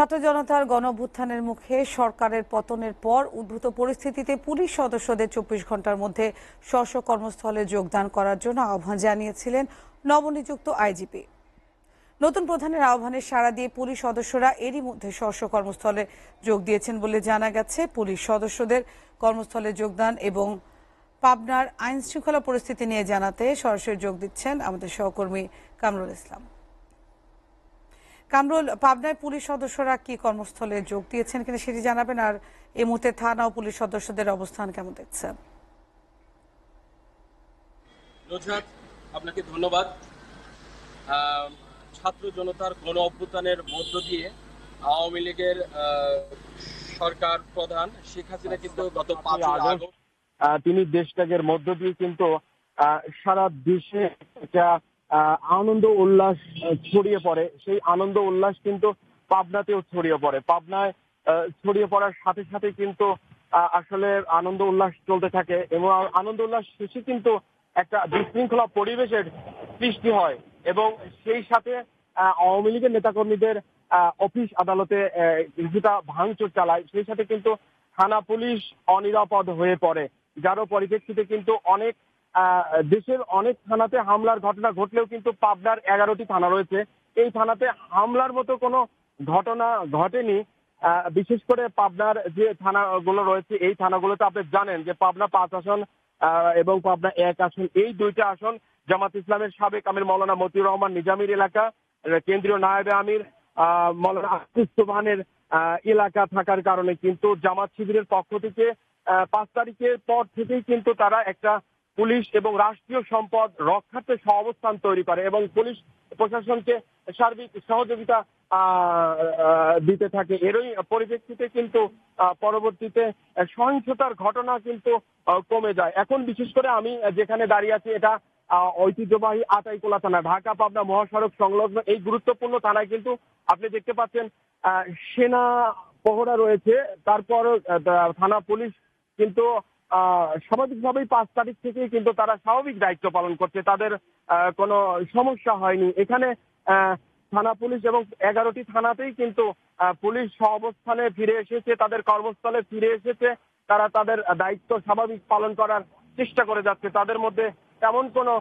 ছাত্র জনতার গণঅভ্যুত্থানের মুখে সরকারের পতনের পর উদ্ভূত পরিস্থিতিতে পুলিশ সদস্যদের ২৪ ঘন্টার মধ্যে স্ব কর্মস্থলে যোগদান করার জন্য আহ্বান জানিয়েছিলেন নবনিযুক্ত আইজিপি। নতুন প্রধানের আহ্বানে সাড়া দিয়ে পুলিশ সদস্যরা এরই মধ্যে স্ব কর্মস্থলে যোগ দিয়েছেন বলে জানা গেছে। পুলিশ সদস্যদের কর্মস্থলে যোগদান এবং পাবনার আইন শৃঙ্খলা পরিস্থিতি নিয়ে জানাতে সরাসরি যোগ দিচ্ছেন আমাদের সহকর্মী কামরুল ইসলাম। কামরুল, পাবনায় পুলিশ সদস্যরা কি কর্মস্থলে যোগ দিয়েছেন কিনা সেটি জানাবেন, আর এই মুহূর্তে থানা ও পুলিশ সদস্যদের অবস্থান কেমন দেখছেন? নুজহাত, আপনাকে ধন্যবাদ। ছাত্র জনতার গণ অভ্যুত্থানের মধ্য দিয়ে আওয়ামী লীগের সরকার প্রধান শেখ হাসিনা কিন্তু গত ৫ আগস্ট তিনি দেশত্যাগের মধ্য দিয়ে কিন্তু সারা দেশে একটা আনন্দ উল্লাস ছড়িয়ে পড়ে। সেই আনন্দ উল্লাস কিন্তু পাবনাতেও ছড়িয়ে পড়ে। পাবনায় ছড়িয়ে পড়ার সাথে সাথে কিন্তু আসলে আনন্দ উল্লাস চলতে থাকে এবং আনন্দ উল্লাস শেষে কিন্তু একটা বিশৃঙ্খলা পরিবেশের সৃষ্টি হয় এবং সেই সাথে আওয়ামী লীগের নেতাকর্মীদের অফিস আদালতে কিছুটা ভাঙচুর চালায়। সেই সাথে কিন্তু থানা পুলিশ অনিরাপদ হয়ে পড়ে, যারও পরিপ্রেক্ষিতে কিন্তু অনেক দেশের অনেক থানাতে হামলার ঘটনা ঘটলেও কিন্তু পাবনার 11টি থানা রয়েছে। এই থানাতে হামলার মতো কোনো ঘটনা ঘটেনি। বিশেষ করে পাবনার যে থানাগুলো রয়েছে এই থানাগুলোতে আপনি জানেন যে পাবনা 5 আসন এবং পাবনা 1 আসন, এই দুইটা আসন জামাত ইসলামের সাবেক আমির মাওলানা মতিউর রহমান নিজামীর এলাকা, কেন্দ্রীয় নায়েবে আমির মাওলানা আশিস সুবহানের এলাকা থাকার কারণে কিন্তু জামাত শিবিরের পক্ষ থেকে 5 তারিখের পর থেকেই কিন্তু তারা একটা পুলিশ এবং রাষ্ট্রীয় সম্পদ রক্ষার্থে সহাবস্থান তৈরি করে এবং পুলিশ প্রশাসনকে সার্বিক সহযোগিতা দিতে থাকে। এরই পরিপ্রেক্ষিতে কিন্তু পরবর্তীতে সহিংসতার ঘটনা কিন্তু কমে যায়। এখন বিশেষ করে আমি যেখানে দাঁড়িয়ে আছি এটা ঐতিহ্যবাহী আতাইকুলা থানা, ঢাকা পাবনা মহাসড়ক সংলগ্ন এই গুরুত্বপূর্ণ থানায় কিন্তু আপনি দেখতে পাচ্ছেন সেনা পহরা রয়েছে। তারপর থানা পুলিশ কিন্তু স্বাভাবিকভাবেই 5 তারিখ থেকেই কিন্তু তারা স্বাভাবিক দায়িত্ব পালন করছে, তাদের কোনো সমস্যা হয়নি। এখানে থানা পুলিশ এবং 11টি থানাতেই কিন্তু পুলিশ সহাবস্থানে ফিরে এসেছে, তাদের কর্মস্থলে ফিরে এসেছে। তারা তাদের দায়িত্ব স্বাভাবিক পালন করার চেষ্টা করে যাচ্ছে। তাদের মধ্যে তেমন কোনো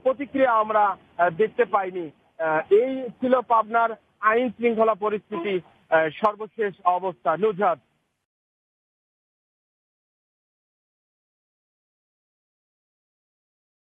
প্রতিক্রিয়া আমরা দেখতে পাইনি। এই ছিল পাবনার আইন শৃঙ্খলা পরিস্থিতি সর্বশেষ অবস্থা। নুজহাত।